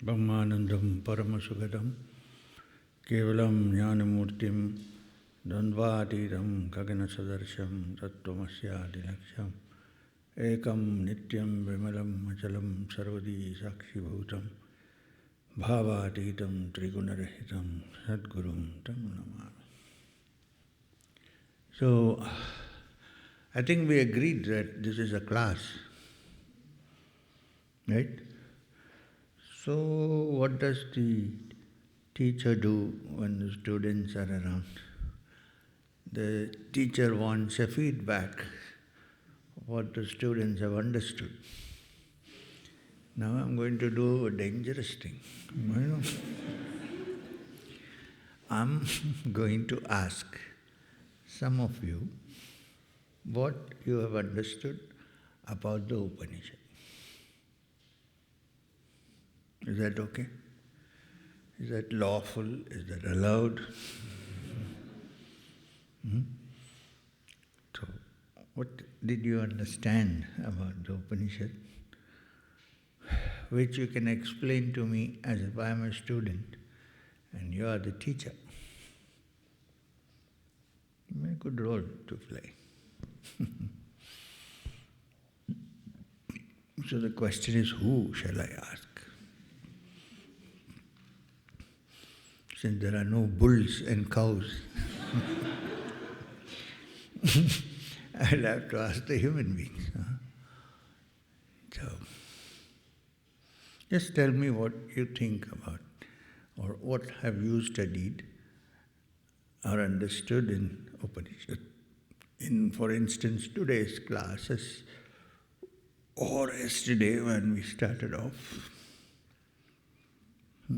Brahmanandam Paramasugadam Kevalam Jnanamurtim Dandvatidam Gaganasadarsham Tattvamasya Ekam Nityam Vimalam Achalam Sarvadi Sakshibhutam Bhavatitam Trigunarahitam Sadgurum Tam Namami. So, I think we agreed that this is a class, right? So, what does the teacher do when the students are around? The teacher wants a feedback of what the students have understood. Now I'm going to do a dangerous thing. I'm going to ask some of you what you have understood about the Upanishad. Is that okay? Is that lawful? Is that allowed? So, what did you understand about the Upanishad, which you can explain to me as if I am a student and you are the teacher? You have a good role to play. So the question is, who shall I ask? Since there are no bulls and cows, I'll have to ask the human beings. So, just tell me what you think about, or what have you studied or understood in Upanishad. In, for instance, today's classes, or yesterday when we started off. I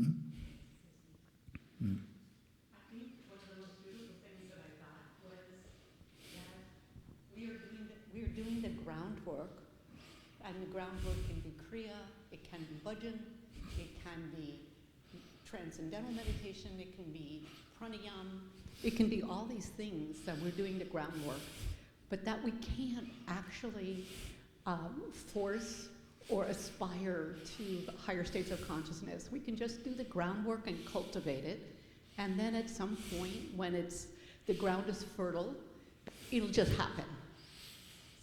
think one of the most beautiful things that I got was that we are doing the groundwork, and the groundwork can be kriya, it can be bhajan, it can be transcendental meditation, it can be pranayam, it can be all these things that we're doing the groundwork, but that we can't actually force or aspire to higher states of consciousness. We can just do the groundwork and cultivate it, and then at some point when the ground is fertile, it'll just happen.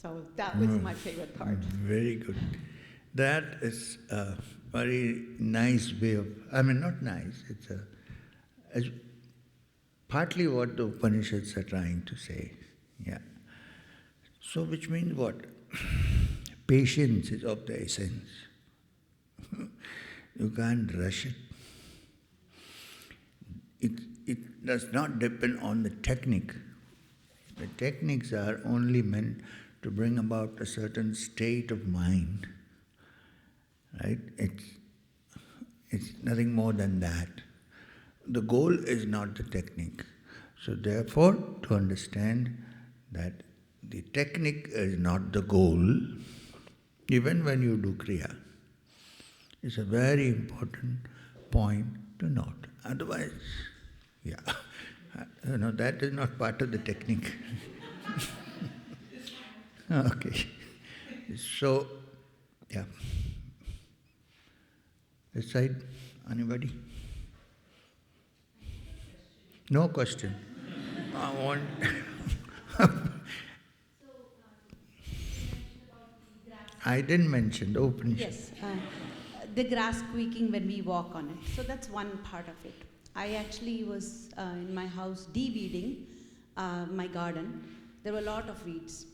So that was my favorite part. Very good. That is a very nice way of, not nice, it's partly what the Upanishads are trying to say. Yeah. So which means what? Patience is of the essence. You can't rush it. It does not depend on the technique. The techniques are only meant to bring about a certain state of mind. Right? It's nothing more than that. The goal is not the technique. So therefore, to understand that the technique is not the goal, even when you do kriya, it's a very important point to note. Otherwise, that is not part of the technique. Okay. So, this side, anybody? No question. I want. I didn't mention the Upanishad. Yes, the grass squeaking when we walk on it. So that's one part of it. I actually was in my house de-weeding my garden. There were a lot of weeds.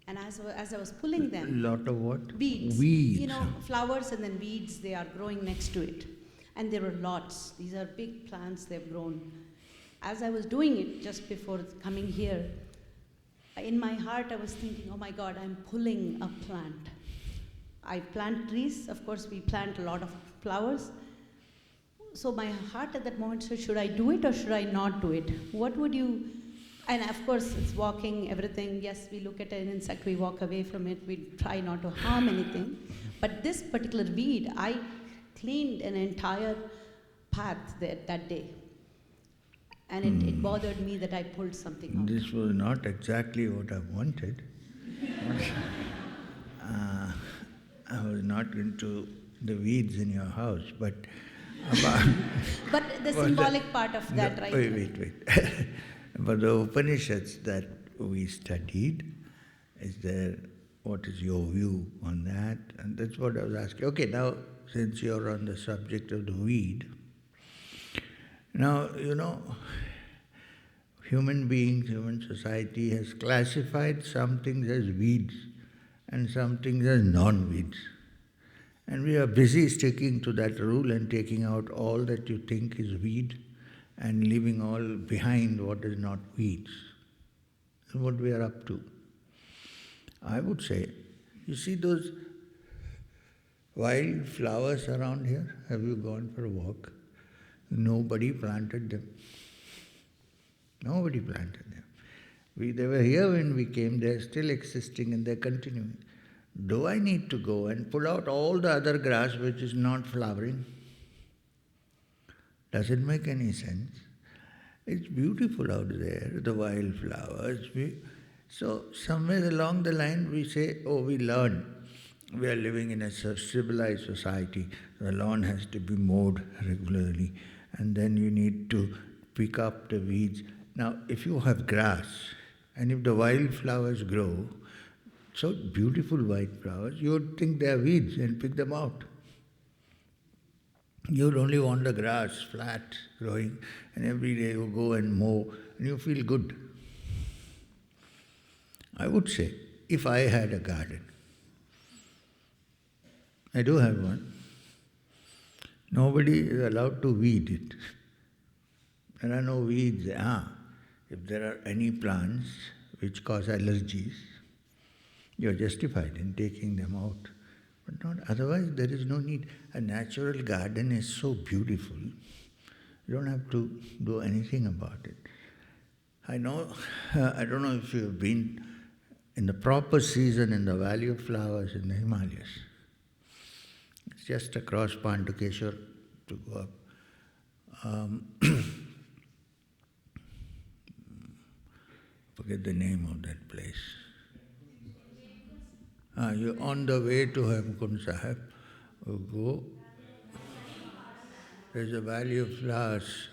And as I was pulling them... Lot of what? Weeds. Weeds. Flowers and then weeds, they are growing next to it. And there were lots. These are big plants they've grown. As I was doing it, just before coming here, in my heart I was thinking, oh my God, I'm pulling a plant. I plant trees, of course we plant a lot of flowers. So my heart at that moment said, should I do it or should I not do it? What would you... And of course it's walking, everything, yes, we look at an insect, we walk away from it, we try not to harm anything. But this particular weed, I cleaned an entire path that day. And it bothered me that I pulled something out. This was not exactly what I wanted. I was not into the weeds in your house, but about But the about symbolic part of that, right? Wait. About the Upanishads that we studied, is there, what is your view on that? And that's what I was asking. Okay, now, since you're on the subject of the weed, now, human beings, human society has classified some things as weeds and some things as non-weeds. And we are busy sticking to that rule and taking out all that you think is weed and leaving all behind what is not weeds. That's what we are up to. I would say, you see those wild flowers around here? Have you gone for a walk? Nobody planted them. Nobody planted them. They were here when we came, they're still existing and they're continuing. Do I need to go and pull out all the other grass which is not flowering? Does it make any sense? It's beautiful out there, the wildflowers. So somewhere along the line we say, oh, we learn. We are living in a civilized society. The lawn has to be mowed regularly. And then you need to pick up the weeds. Now, if you have grass, and if the wildflowers grow, so beautiful white flowers, you would think they are weeds and pick them out. You would only want the grass flat, growing, and every day you go and mow, and you feel good. I would say, if I had a garden, I do have one, nobody is allowed to weed it. There are no weeds. If there are any plants which cause allergies, you are justified in taking them out. But not otherwise, there is no need. A natural garden is so beautiful. You don't have to do anything about it. I don't know if you have been in the proper season in the Valley of Flowers in the Himalayas. It's just across Pandukeshwar to go up. Forget the name of that place. You're on the way to Hemkund Sahib. You go. There's a Valley of Flowers.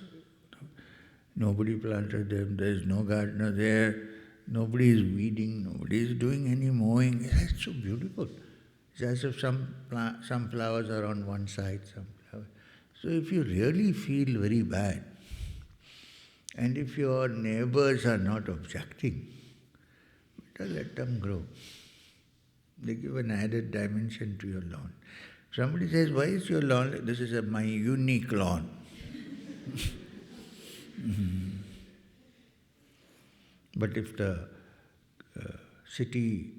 Nobody planted them. There's no gardener there. Nobody is weeding. Nobody is doing any mowing. It's so beautiful. It's as if some flowers are on one side, some flowers. So if you really feel very bad, and if your neighbors are not objecting, better let them grow. They give an added dimension to your lawn. Somebody says, why is your lawn? This is my unique lawn. But if the city,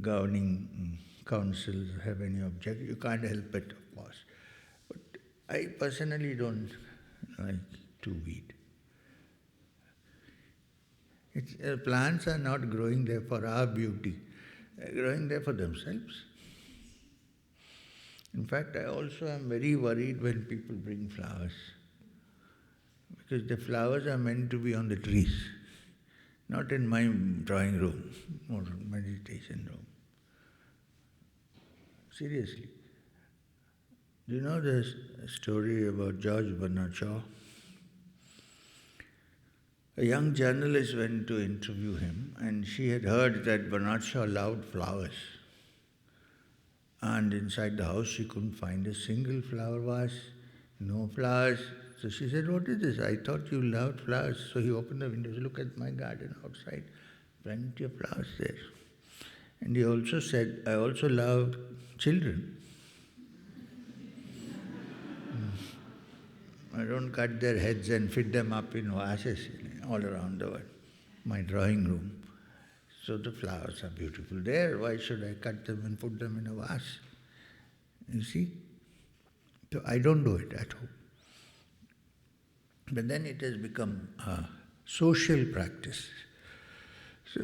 governing councils have any objection, you can't help it, of course. But I personally don't like to weed. Plants are not growing there for our beauty. They're growing there for themselves. In fact, I also am very worried when people bring flowers. Because the flowers are meant to be on the trees, not in my drawing room or meditation room. Seriously. Do you know the story about George Bernard Shaw? A young journalist went to interview him, and she had heard that Bernard Shaw loved flowers. And inside the house she couldn't find a single flower vase, no flowers. So she said, what is this? I thought you loved flowers. So he opened the windows, look at my garden outside, plenty of flowers there. And he also said, I also love children. I don't cut their heads and fit them up in vases all around the world, my drawing room. So the flowers are beautiful there. Why should I cut them and put them in a vase? You see? So I don't do it at home. But then it has become a social practice. So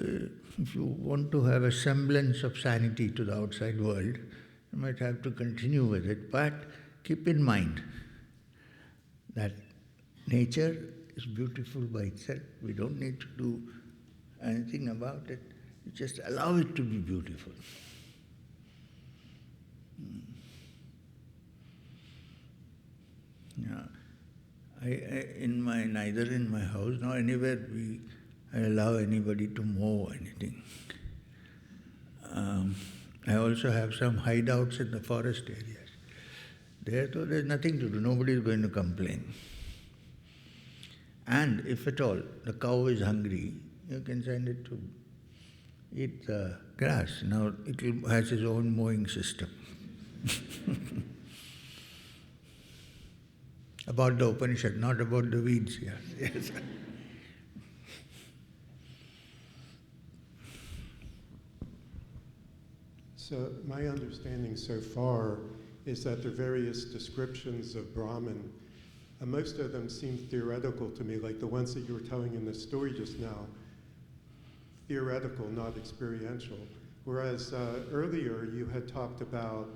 if you want to have a semblance of sanity to the outside world, you might have to continue with it. But keep in mind that nature is beautiful by itself. We don't need to do anything about it. You just allow it to be beautiful. Yeah. Neither in my house nor anywhere I allow anybody to mow anything. I also have some hideouts in the forest areas. There's nothing to do. Nobody is going to complain. And if at all the cow is hungry, you can send it to eat the grass. Now it has its own mowing system. About the Upanishad, not about the weeds here. Yes. So my understanding so far is that the various descriptions of Brahman, most of them seem theoretical to me, like the ones that you were telling in the story just now, theoretical, not experiential. Whereas earlier you had talked about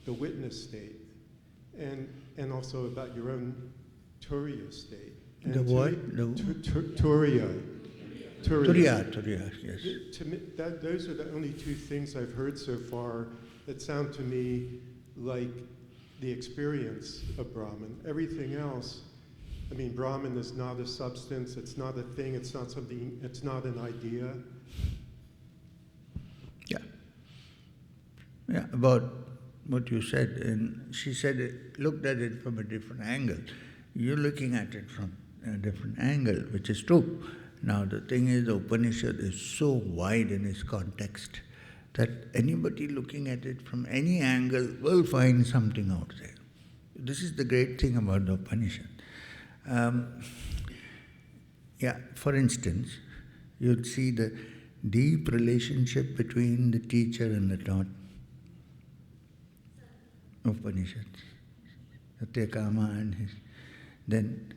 the witness state and also about your own turiya state. And The what? Turiya. Turiya, yes. To me, those are the only two things I've heard so far that sound to me like the experience of Brahman. Everything else, I mean, Brahman is not a substance, it's not a thing, it's not something, it's not an idea. Yeah, about what you said, and she said, looked at it from a different angle. You're looking at it from a different angle, which is true. Now the thing is, the Upanishad is so wide in its context that anybody looking at it from any angle will find something out there. This is the great thing about the Upanishad. For instance, you'd see the deep relationship between the teacher and the taught. Upanishads, Satyakama and his. Then,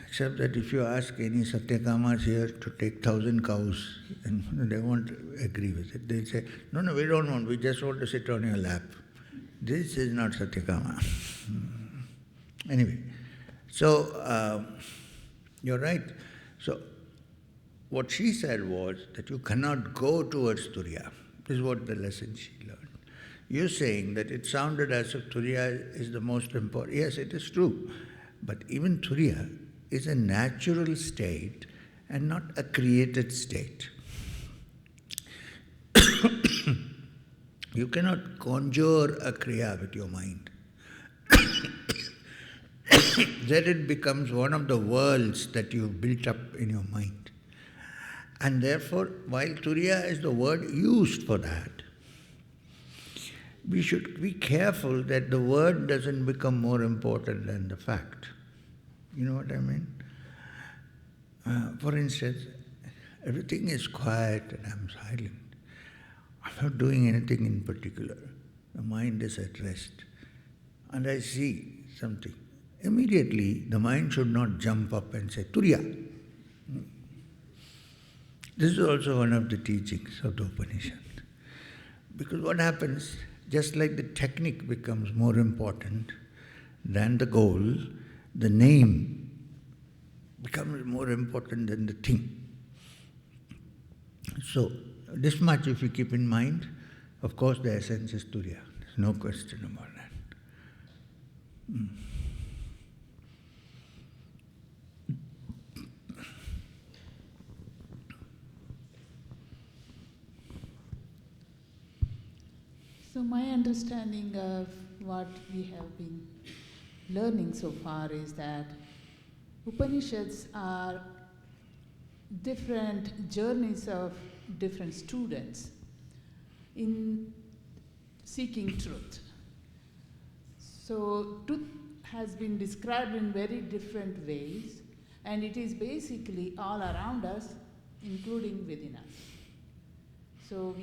except that if you ask any Satyakamas here to take 1,000 cows, and they won't agree with it. They'll say, no, we don't want, we just want to sit on your lap. This is not Satyakama. Anyway, so you're right. So what she said was that you cannot go towards turiya. This is what the lesson she learned. You're saying that it sounded as if turiya is the most important. Yes, it is true. But even turiya is a natural state and not a created state. You cannot conjure a kriya with your mind. Then it becomes one of the worlds that you've built up in your mind. And therefore, while turiya is the word used for that, we should be careful that the word doesn't become more important than the fact. You know what I mean? For instance, everything is quiet and I'm silent. I'm not doing anything in particular. The mind is at rest. And I see something. Immediately, the mind should not jump up and say, turiya. This is also one of the teachings of the Upanishad. Because what happens, just like the technique becomes more important than the goal, the name becomes more important than the thing. So, this much if you keep in mind, of course the essence is turiya. There's no question about that. So my understanding of what we have been learning so far is that Upanishads are different journeys of different students in seeking truth. So truth has been described in very different ways, and it is basically all around us, including within us. So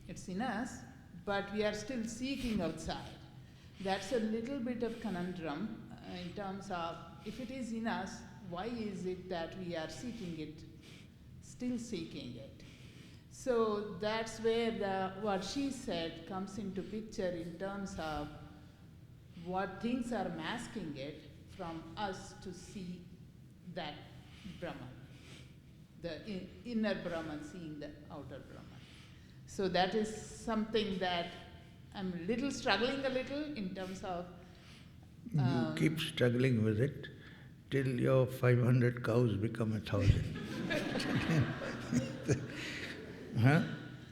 it's in us, but we are still seeking outside. That's a little bit of conundrum in terms of, if it is in us, why is it that we are seeking it, still seeking it? So that's where what she said comes into picture in terms of what things are masking it from us to see that Brahman, the inner Brahman seeing the outer Brahman. So that is something that I'm struggling a little in terms of You keep struggling with it till your 500 cows become 1,000. Huh?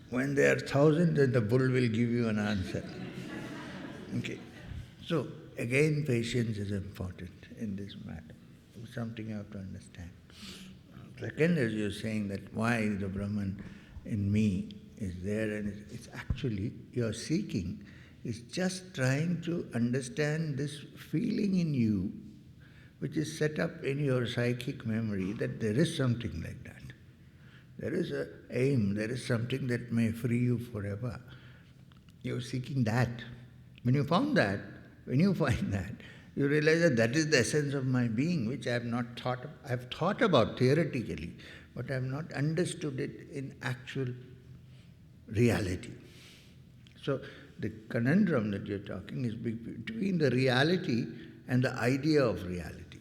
When they are 1,000, then the bull will give you an answer. Okay. So, again, patience is important in this matter. It's something you have to understand. Second, as you're saying that why the Brahman in me is there, and it's actually, you're seeking, is just trying to understand this feeling in you, which is set up in your psychic memory, that there is something like that. There is an aim, there is something that may free you forever. You're seeking that. When you find that, you realize that that is the essence of my being, which I have not thought of. I have thought about theoretically, but I have not understood it in actual reality. So the conundrum that you're talking is between the reality and the idea of reality,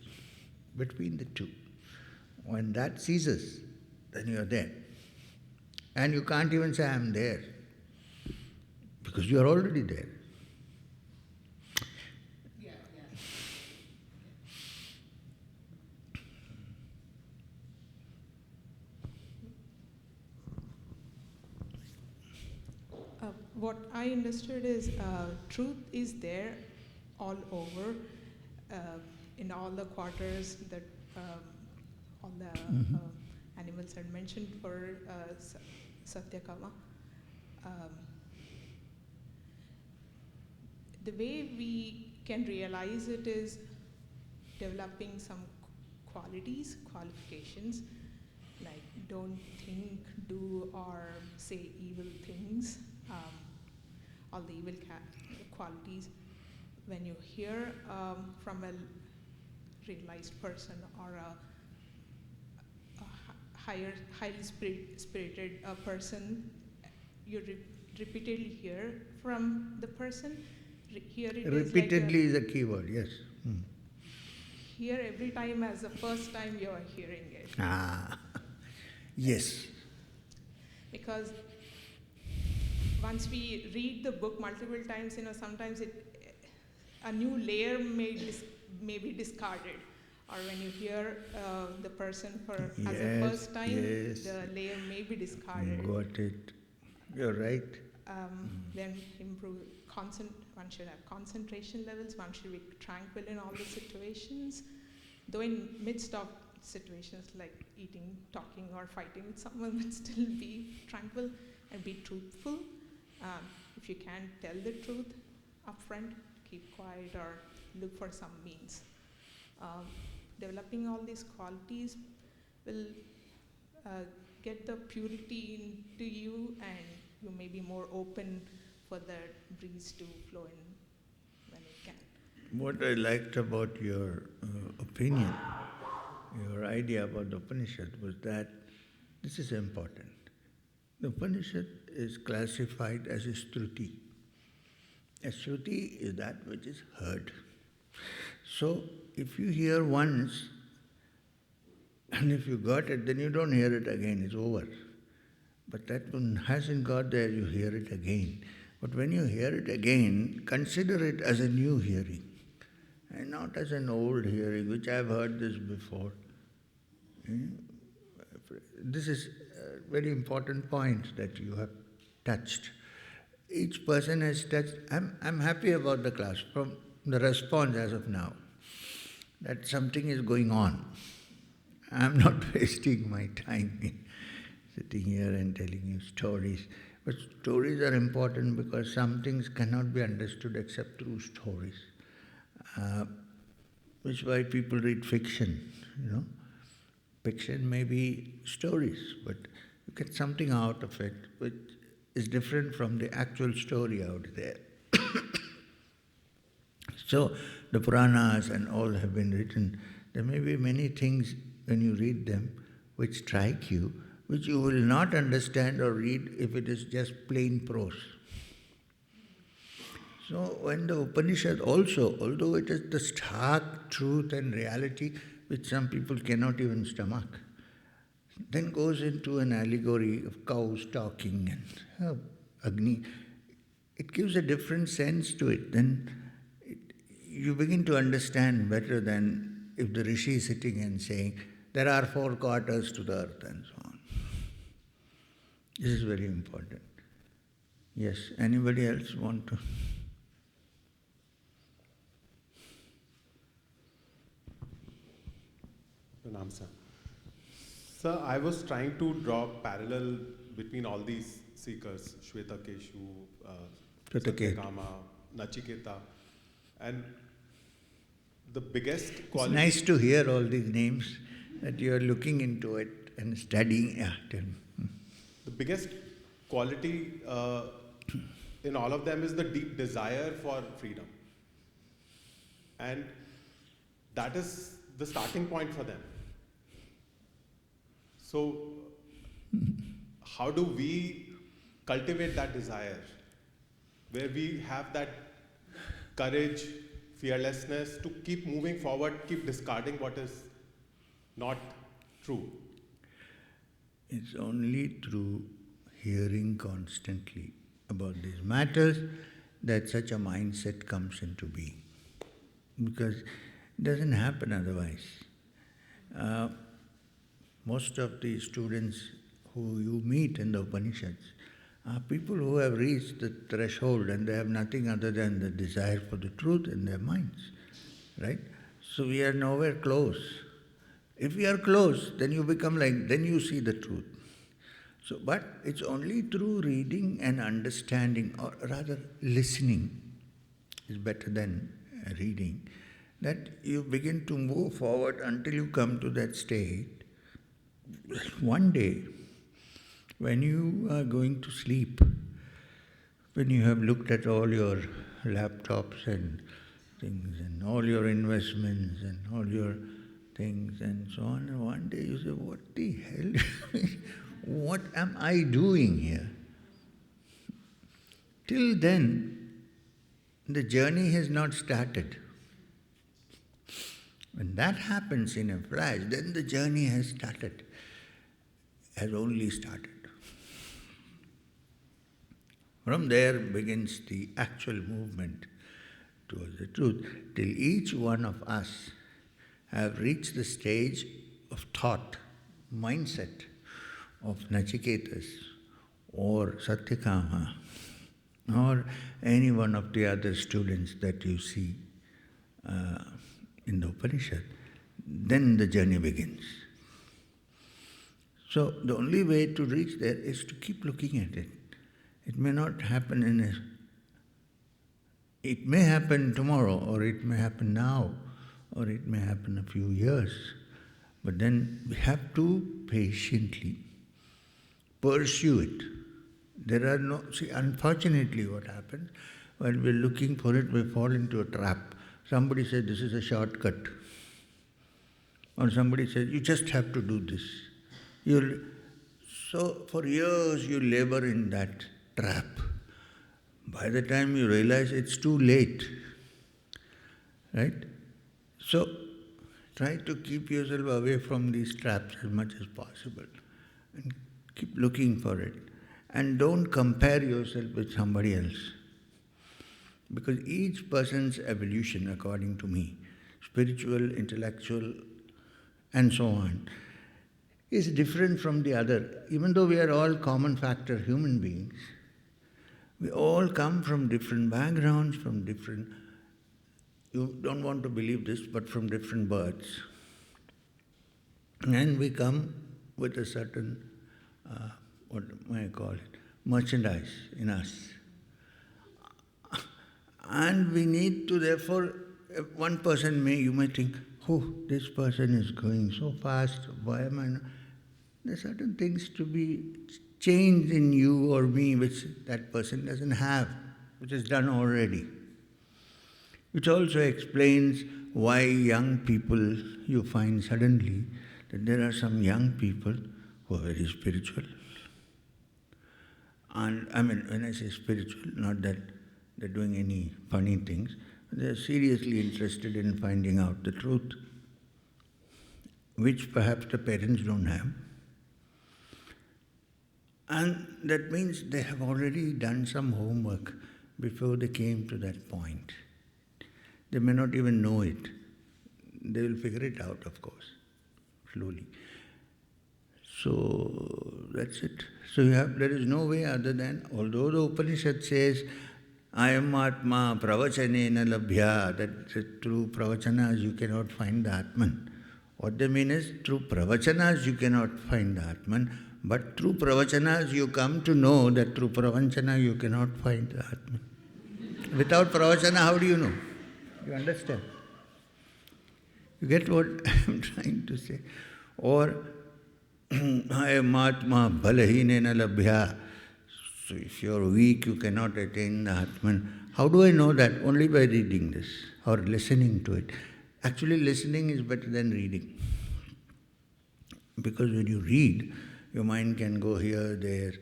between the two. When that ceases, then you're there. And you can't even say, I'm there, because you're already there. What I understood is truth is there all over, in all the quarters that all the animals are mentioned for Satyakama. The way we can realize it is developing some qualifications, like don't think, do, or say evil things. All the evil qualities. When you hear from a realized person or a highly spirited person, you repeatedly hear from the person. Repeatedly is a key word, yes. Hear every time as the first time you are hearing it. Yes. Because once we read the book multiple times, sometimes a new layer may be discarded. Or when you hear the person as the first time, the layer may be discarded. Got it. You're right. Then improve. One should have concentration levels. One should be tranquil in all the situations. Though in midst of situations like eating, talking, or fighting with someone, but still be tranquil and be truthful. If you can't tell the truth upfront, keep quiet or look for some means. Developing all these qualities will get the purity into you, and you may be more open for the breeze to flow in when it can. What I liked about your opinion, your idea about the Upanishad, was that this is important. The Upanishad is classified as a Shruti. A Shruti is that which is heard. So, if you hear once, and if you got it, then you don't hear it again, it's over. But that one hasn't got there, you hear it again. But when you hear it again, consider it as a new hearing, and not as an old hearing, which I've heard this before. This is a very important point that you have touched. Each person has touched. I'm happy about the class, from the response as of now, that something is going on. I'm not wasting my time in sitting here and telling you stories. But stories are important because some things cannot be understood except through stories. Which is why people read fiction, Fiction may be stories, but you get something out of it which is different from the actual story out there. So, the Puranas and all have been written. There may be many things when you read them which strike you, which you will not understand or read if it is just plain prose. So when the Upanishad also, although it is the stark truth and reality which some people cannot even stomach, then goes into an allegory of cows talking and Agni, it gives a different sense to it. Then you begin to understand better than if the rishi is sitting and saying, there are 4 quarters to the earth and so on. This is very important. Yes, anybody else want to? Pranam, sir. Sir, I was trying to draw parallel between all these seekers, Shvetakeshu, Satyakama, Nachiketa, and the biggest quality... It's nice to hear all these names, that you are looking into it and studying. Yeah, tell me. The biggest quality in all of them is the deep desire for freedom. And that is the starting point for them. So, how do we cultivate that desire? Where we have that courage, fearlessness to keep moving forward, keep discarding what is not true. It's only through hearing constantly about these matters that such a mindset comes into being. Because it doesn't happen otherwise. Most of the students who you meet in the Upanishads are people who have reached the threshold and they have nothing other than the desire for the truth in their minds. Right? So we are nowhere close. If we are close, then you become like, then you see the truth. So, but it's only through reading and understanding, or rather listening is better than reading, that you begin to move forward until you come to that state. One day, when you are going to sleep, when you have looked at all your laptops and things and all your investments and all your things and so on, and one day you say, what the hell? What am I doing here? Till then, the journey has not started. When that happens in a flash, then the journey has started, has only started. From there begins the actual movement towards the truth, till each one of us have reached the stage of thought, mindset of Nachiketas or Satyakama or any one of the other students that you see in the Upanishad, then the journey begins. So the only way to reach there is to keep looking at it. It may not happen it may happen tomorrow, or it may happen now, or it may happen a few years. But then we have to patiently pursue it. Unfortunately what happens, while we're looking for it, we fall into a trap. Somebody said this is a shortcut. Or somebody says, you just have to do this. So for years you labor in that trap. By the time you realize it's too late. Right? So try to keep yourself away from these traps as much as possible. And keep looking for it. And don't compare yourself with somebody else. Because each person's evolution, according to me, spiritual, intellectual, and so on, is different from the other. Even though we are all common factor human beings, we all come from different backgrounds, from different, you don't want to believe this, but from different births. And we come with a certain, what may I call it, merchandise in us. And we need to, therefore, one person you may think, oh, this person is going so fast, why am I not? There are certain things to be changed in you or me which that person doesn't have, which is done already. Which also explains why young people, you find suddenly that there are some young people who are very spiritual. And I mean, when I say spiritual, not that they're doing any funny things, they're seriously interested in finding out the truth, which perhaps the parents don't have. And that means they have already done some homework before they came to that point. They may not even know it. They will figure it out, of course, slowly. So that's it. So there is no way other than, although the Upanishad says, I am Atma pravachanena labhya, that through pravachanas you cannot find the Atman. What they mean is, through pravachanas you cannot find the Atman, but through pravachanas you come to know that through pravachana you cannot find the Atman. Without pravachana, how do you know? You understand? You get what I'm trying to say? Or, I am Atma balahinena labhya. So if you are weak, you cannot attain the Atman. How do I know that? Only by reading this or listening to it. Actually, listening is better than reading. Because when you read, your mind can go here, there,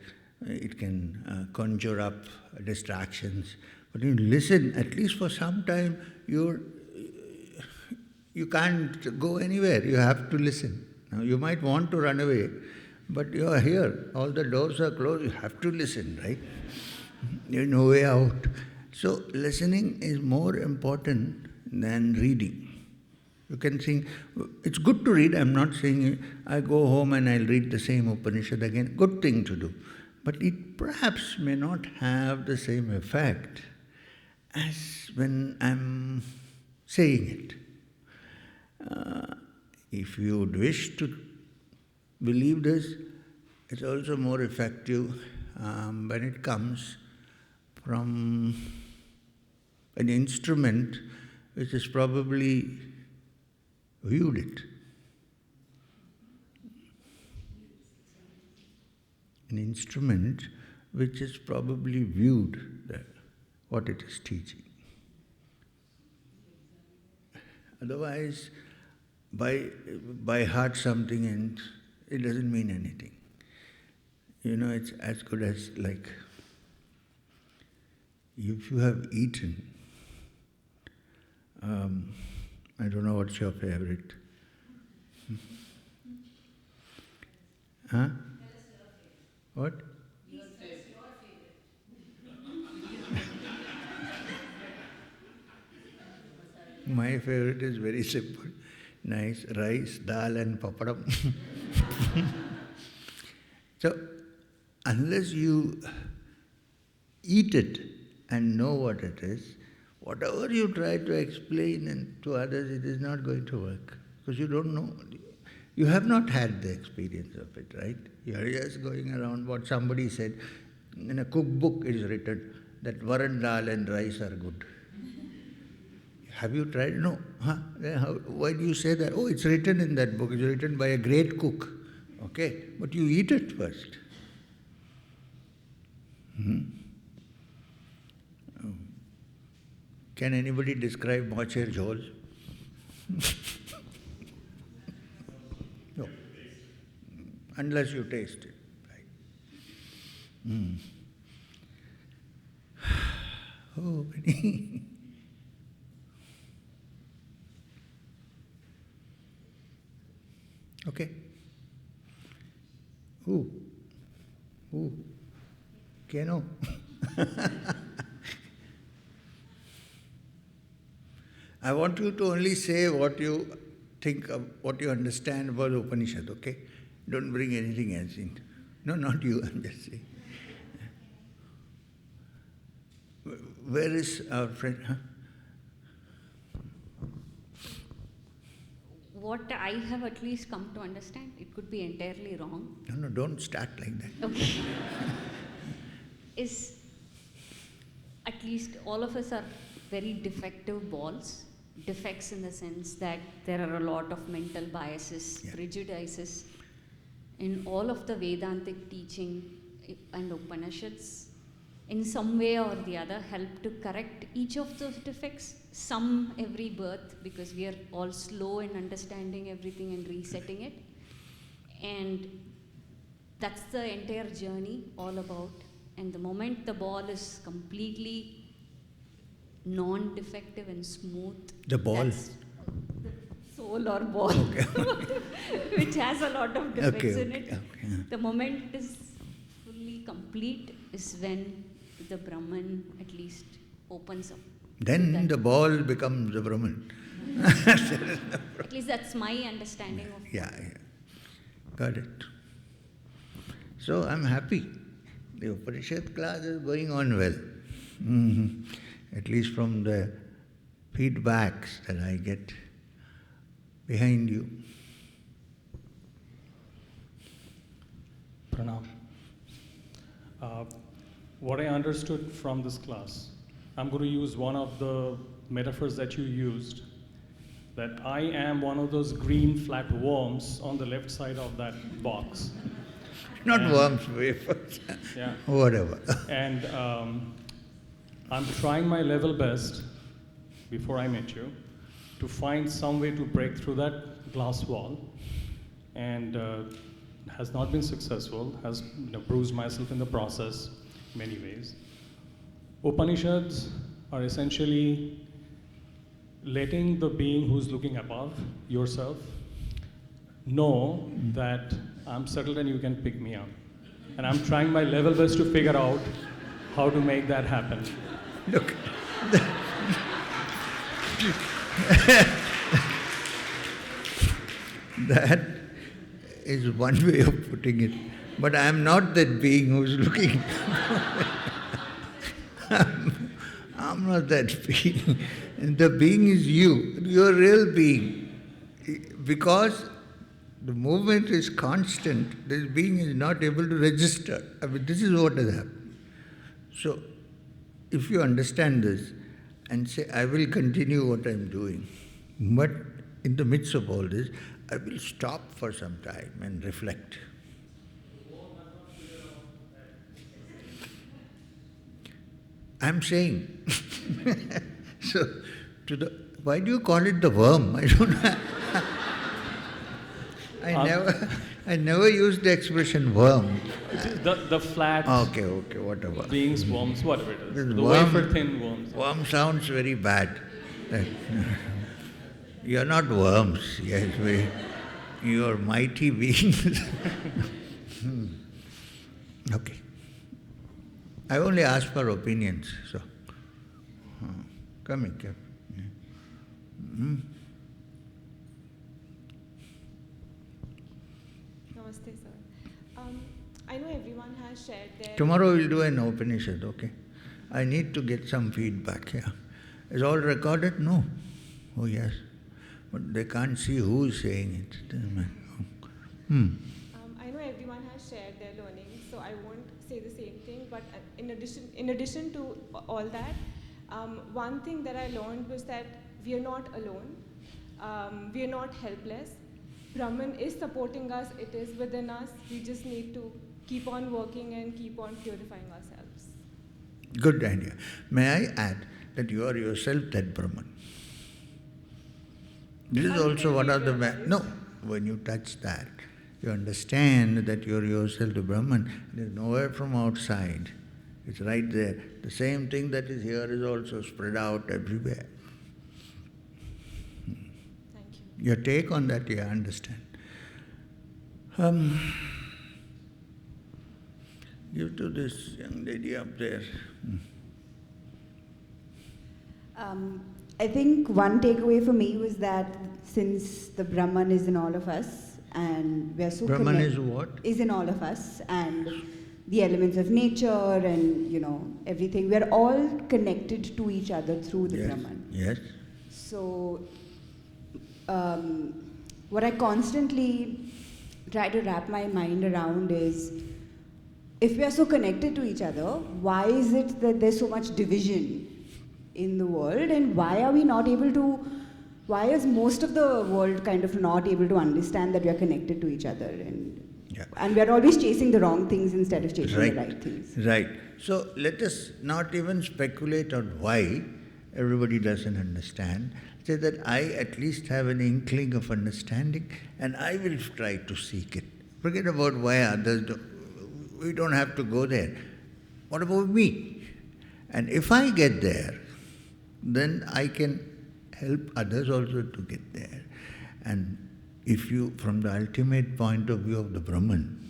it can conjure up distractions. But when you listen, at least for some time, you can't go anywhere. You have to listen. Now, you might want to run away, but you are here. All the doors are closed. You have to listen, right? There's no way out. So, listening is more important than reading. You can think, it's good to read. I'm not saying I go home and I'll read the same Upanishad again. Good thing to do. But it perhaps may not have the same effect as when I'm saying it. If you would wish to believe this, it's also more effective when it comes from an instrument which has probably viewed it. An instrument which has probably viewed what it is teaching. Otherwise, by heart something and it doesn't mean anything. You know, it's as good as like, if you have eaten, I don't know what's your favorite. Huh? What? My favorite is very simple. Nice rice, dal and papadam. So, unless you eat it and know what it is, whatever you try to explain to others, it is not going to work. Because you don't know. You have not had the experience of it, right? You are just going around what somebody said. In a cookbook it is written that varan dal and rice are good. Have you tried? No. Huh? Why do you say that? Oh, it's written in that book. It's written by a great cook. Okay? But you eat it first. Can anybody describe mocher jhol? No. Unless you taste it. Right? Oh, many. Okay. Who? Keno? I want you to only say what you think, what you understand about the Upanishad, okay? Don't bring anything else in. No, not you, I'm just saying. Where is our friend? Huh? What I have at least come to understand, it could be entirely wrong. No, don't start like that. Okay. Is at least all of us are very defective balls. Defects in the sense that there are a lot of mental biases, prejudices. In all of the Vedantic teaching and Upanishads, in some way or the other, help to correct each of those defects. Some every birth, because we are all slow in understanding everything and resetting it. And that's the entire journey all about. And the moment the ball is completely non-defective and smooth, the ball, that's the soul or ball, which has a lot of defects in it. The moment it is fully complete is when the Brahman at least opens up. Then the ball becomes the Brahman. At least that's my understanding of Yeah. Got it. So I'm happy. The Upanishad class is going on well. At least from the feedbacks that I get behind you. Pranam. What I understood from this class, I'm going to use one of the metaphors that you used, that I am one of those green flat worms on the left side of that box. Not And- worms, wafers, Yeah. whatever. And I'm trying my level best, before I met you, to find some way to break through that glass wall, and has not been successful, has bruised myself in the process many ways. Upanishads are essentially letting the being who's looking above yourself know that I'm settled and you can pick me up. And I'm trying my level best to figure out how to make that happen. Look, that is one way of putting it. But I am not that being who's looking. I'm not that being. The being is you, your real being. Because the movement is constant, this being is not able to register. I mean, this is what has happened. So, if you understand this and say, I will continue what I'm doing, but in the midst of all this, I will stop for some time and reflect. I'm saying. So, why do you call it the worm? I don't know. I never used the expression worm. The flat Okay, whatever. beings, worms, whatever it is. This The worm- wafer thin worms. Worm sounds very bad. You're not worms, yes, you're mighty beings. Okay. I only ask for opinions, so. Come here. Namaste, sir. I know everyone has shared their... Tomorrow we'll do an Upanishad, okay? I need to get some feedback here. Is all recorded? No. Oh, yes. But they can't see who is saying it. Doesn't matter. I know everyone has shared their learning, so I won't say the same thing, but in addition to all that, one thing that I learned was that we are not alone. We are not helpless. Brahman is supporting us, it is within us. We just need to keep on working and keep on purifying ourselves. Good idea. May I add that you are yourself that Brahman? This is also one of the... No, when you touch that, you understand that you are yourself the Brahman. It is nowhere from outside. It's right there. The same thing that is here is also spread out everywhere. Thank you. Your take on that, you understand. Give to this young lady up there. I think one takeaway for me was that since the Brahman is in all of us and we are so Brahman is what? is in all of us, and the elements of nature and everything, we are all connected to each other through the Yes. Brahman. Yes. So what I constantly try to wrap my mind around is, if we are so connected to each other, why is it that there's so much division in the world, and why is most of the world kind of not able to understand that we are connected to each other, and we are always chasing the wrong things instead of chasing the right things. Right. So let us not even speculate on why everybody doesn't understand. Say that I at least have an inkling of understanding and I will try to seek it. Forget about why others do. We don't have to go there. What about me? And if I get there, then I can help others also to get there. And if you, from the ultimate point of view of the Brahman,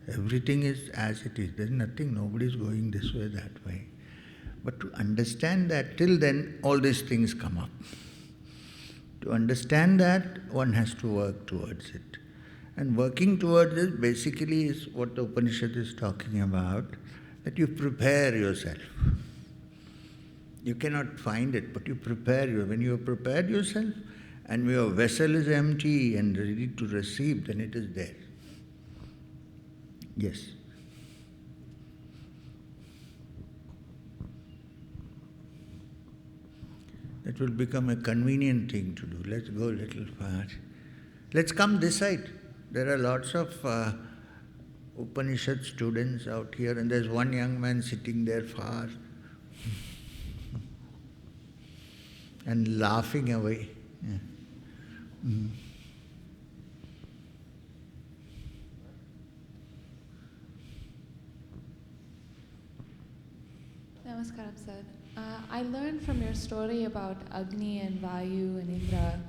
everything is as it is. There's nothing, nobody is going this way, that way. But to understand that, till then, all these things come up. To understand that, one has to work towards it. And working towards it basically is what the Upanishad is talking about, that you prepare yourself. You cannot find it, but you prepare yourself. When you have prepared yourself, and your vessel is empty and ready to receive, then it is there. Yes. That will become a convenient thing to do. Let's go a little far. Let's come this side. There are lots of Upanishad students out here, and there's one young man sitting there far and laughing away. Yeah. Mm. Namaskaram, sir. I learned from your story about Agni and Vayu and Indra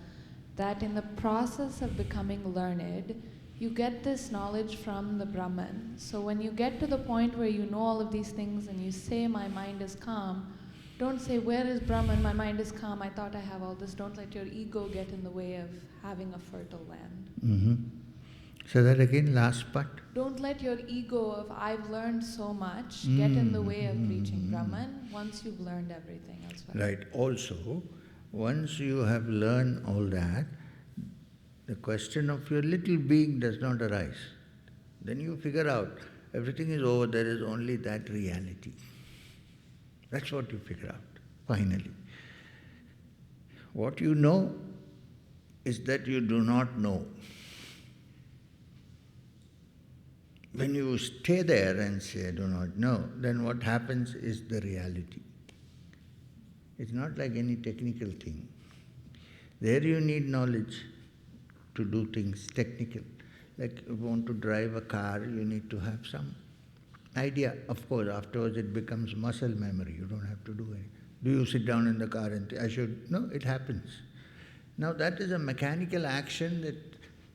that in the process of becoming learned, you get this knowledge from the Brahman. So when you get to the point where you know all of these things and you say, my mind is calm, don't say, where is Brahman? My mind is calm. I thought I have all this. Don't let your ego get in the way of having a fertile land. Mm-hmm. Say that again, last part. Don't let your ego of I've learned so much get in the way of reaching Brahman once you've learned everything elsewhere. Right. Also, once you have learned all that, the question of your little being does not arise. Then you figure out everything is over, there is only that reality. That's what you figure out, finally. What you know is that you do not know. When you stay there and say, I do not know, then what happens is the reality. It's not like any technical thing. There you need knowledge to do things technical. Like if you want to drive a car, you need to have some idea. Of course, afterwards it becomes muscle memory. You don't have to do it. Do you sit down in the car and think, I should? No, it happens. Now that is a mechanical action that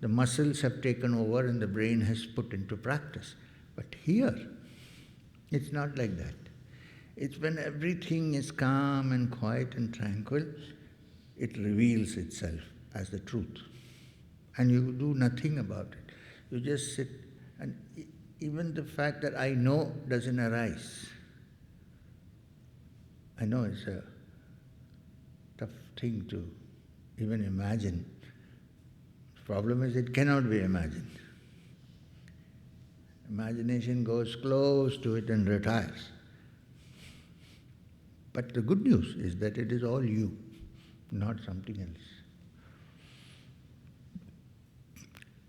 the muscles have taken over and the brain has put into practice. But here, it's not like that. It's when everything is calm and quiet and tranquil, it reveals itself as the truth. And you do nothing about it. You just sit, and even the fact that I know doesn't arise. I know it's a tough thing to even imagine. The problem is it cannot be imagined. Imagination goes close to it and retires. But the good news is that it is all you, not something else.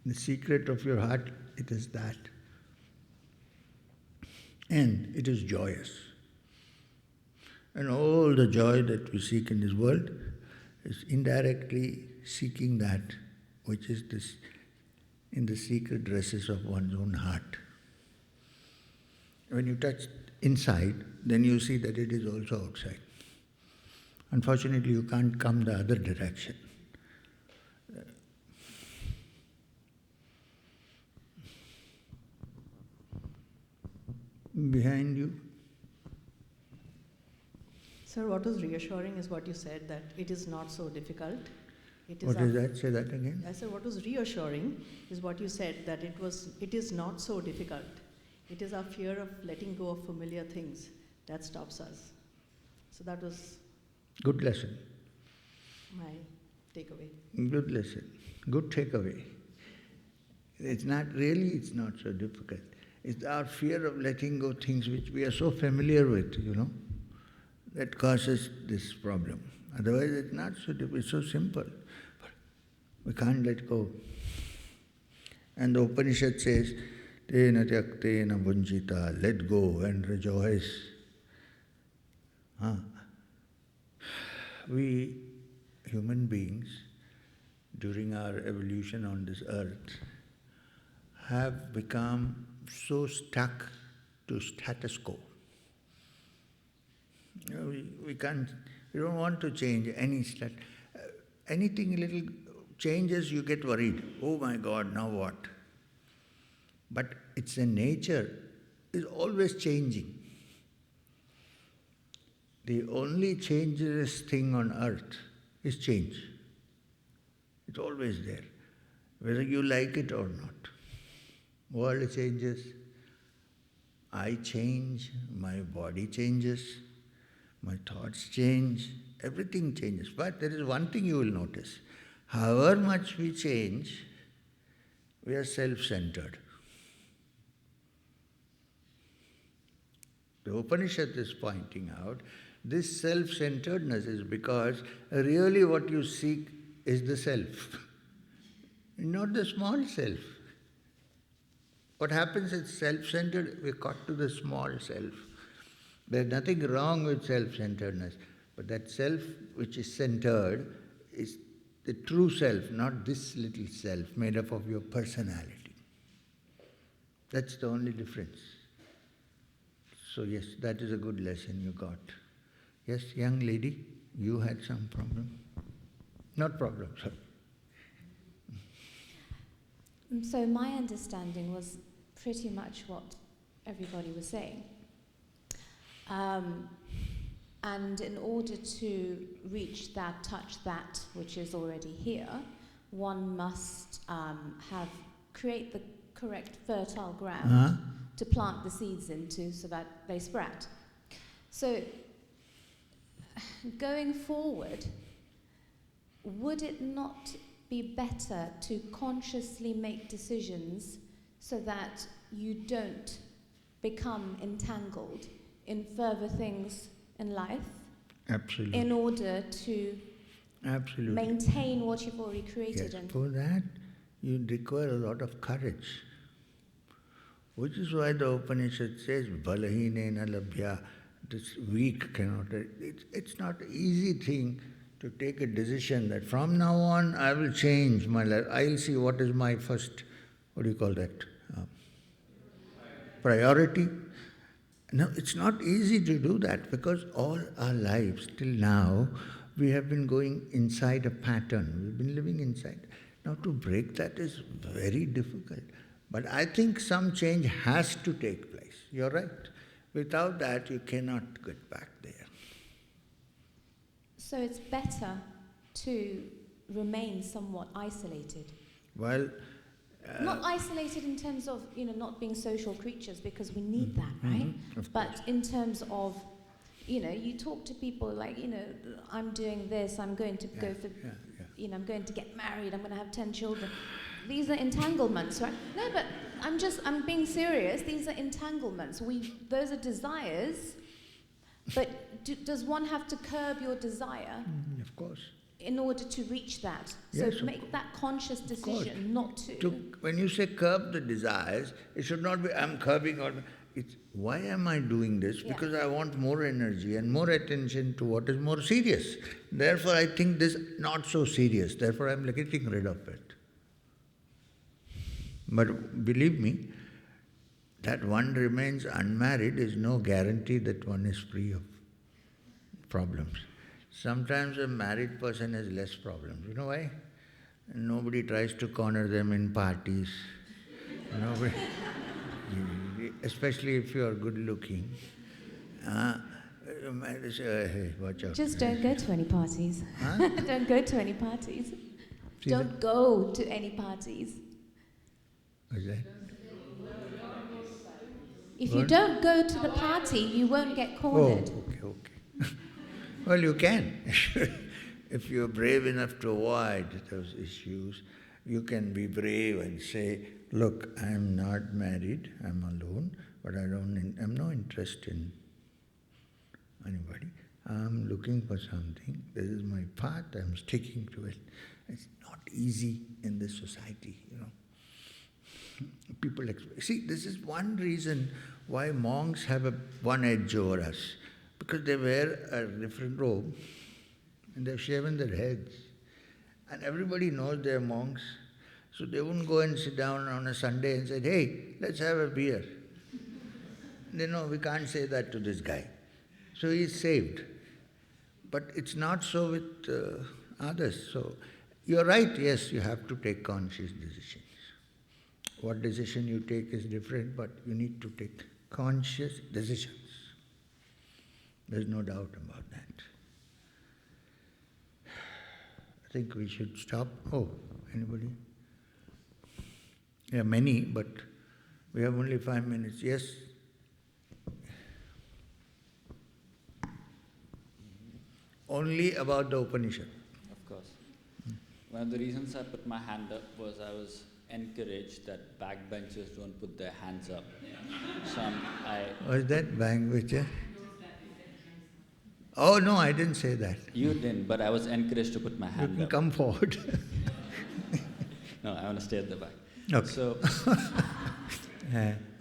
The secret of your heart, it is that. And it is joyous. And all the joy that we seek in this world is indirectly seeking that which is this in the secret recesses of one's own heart. When you touch inside, then you see that it is also outside. Unfortunately, you can't come the other direction. Behind you. Sir, what was reassuring is what you said, that it is not so difficult. What is that? Say that again. I said what was reassuring is what you said, that it is not so difficult. It is our fear of letting go of familiar things that stops us. So that was good lesson. My takeaway. Good lesson. Good takeaway. It's not so difficult. It's our fear of letting go things which we are so familiar with, that causes this problem. Otherwise it's not so difficult, it's so simple. But we can't let go. And the Upanishad says, Tena tyaktena bhunjita, let go and rejoice. We human beings, during our evolution on this earth, have become so stuck to status quo. We don't want to change anything little changes, you get worried. Oh my God, now what? But it's a nature, is always changing. The only changeless thing on earth is change. It's always there, whether you like it or not. World changes, I change, my body changes, my thoughts change, everything changes. But there is one thing you will notice. However much we change, we are self-centered. The Upanishad is pointing out this self-centeredness is because really what you seek is the self, not the small self. What happens is self-centered, we got to the small self. There's nothing wrong with self-centeredness, but that self which is centered is the true self, not this little self made up of your personality. That's the only difference. So yes, that is a good lesson you got. Yes, young lady, you had some problem? Not problem, sorry. So my understanding was pretty much what everybody was saying. And in order to reach that, touch that which is already here, one must create the correct fertile ground to plant the seeds into so that they sprout. So going forward, would it not be better to consciously make decisions so that you don't become entangled in further things in life? Absolutely. In order to maintain what you've already created. Yes, And for that you require a lot of courage. Which is why the Upanishad says, Balahinena labhya, this weak cannot. It's not an easy thing to take a decision that from now on I will change my life. I'll see what is my first, what do you call that? Priority. No, it's not easy to do that because all our lives till now we have been going inside a pattern. We've been living inside. Now to break that is very difficult. But I think some change has to take place. You're right. Without that you cannot get back there. so it's better to remain somewhat isolated. Well, Not isolated in terms of, not being social creatures, because we need that, right? But in terms of, you talk to people like, I'm doing this, I'm going to go for, I'm going to get married, I'm going to have 10 children. These are entanglements, right? No, but I'm being serious. These are entanglements. Those are desires, but does one have to curb your desire? Of course. In order to reach that. Yes, so make that conscious decision not to. When you say curb the desires, it should not be I'm curbing or it's why am I doing this? Yeah. Because I want more energy and more attention to what is more serious. Therefore I think this not so serious. Therefore I'm getting rid of it. But believe me, that one remains unmarried is no guarantee that one is free of problems. Sometimes a married person has less problems. You know why? Nobody tries to corner them in parties. Nobody, especially if you are good looking. Hey, watch out. Just don't go to any parties. Huh? Don't go to any parties. See Don't that? go to any parties. What's that? If you don't go to the party, you won't get cornered. Oh, okay. Well, you can. If you're brave enough to avoid those issues, you can be brave and say, look, I'm not married, I'm alone, but I'm no interest in anybody. I'm looking for something. This is my path, I'm sticking to it. It's not easy in this society, People see, this is one reason why monks have one edge over us. Because they wear a different robe and they've shaven their heads. And everybody knows they're monks. So they wouldn't go and sit down on a Sunday and say, hey, let's have a beer. They know we can't say that to this guy. So he's saved. But it's not so with others. So you're right, yes, you have to take conscious decisions. What decision you take is different, but you need to take conscious decisions. There's no doubt about that. I think we should stop. Oh, anybody? Yeah, many, but we have only 5 minutes. Yes? Only about the Upanishad. Of course. One of the reasons I put my hand up was I was encouraged that backbenchers don't put their hands up. So Was that backbencher? Oh no, I didn't say that. You didn't, but I was encouraged to put my hand up. You can come forward. No, I want to stay at the back. Okay. So,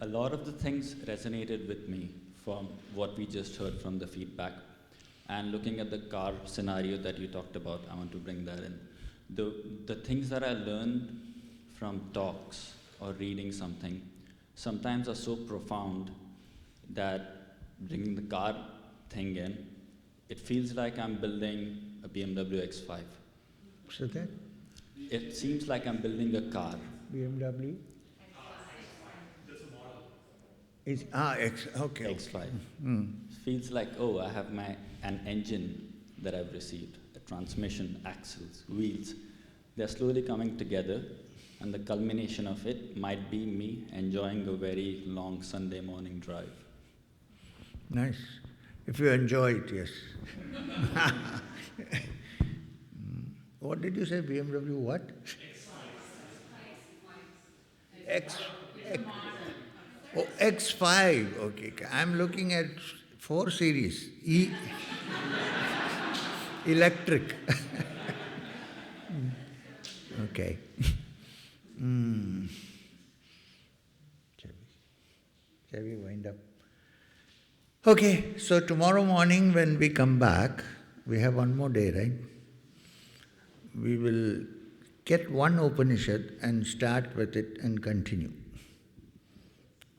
a lot of the things resonated with me from what we just heard from the feedback. And looking at the car scenario that you talked about, I want to bring that in. The things that I learned from talks or reading something sometimes are so profound that bringing the car thing in, it feels like I'm building a BMW X5. So that? It seems like I'm building a car. BMW? Okay. X5. Feels like, oh, I have an engine that I've received, a transmission, axles, wheels. They're slowly coming together, and the culmination of it might be me enjoying a very long Sunday morning drive. Nice. If you enjoy it, yes. What did you say, BMW what? X5, okay. I'm looking at 4 Series, electric. Okay. Shall we wind up? Okay, so tomorrow morning when we come back, we have one more day, right? We will get one Upanishad and start with it and continue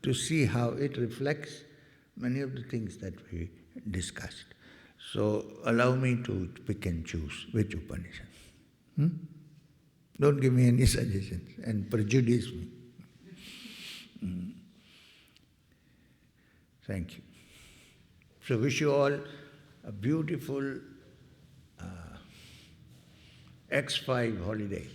to see how it reflects many of the things that we discussed. So allow me to pick and choose which Upanishad. Don't give me any suggestions and prejudice me. Thank you. So wish you all a beautiful X5 holiday.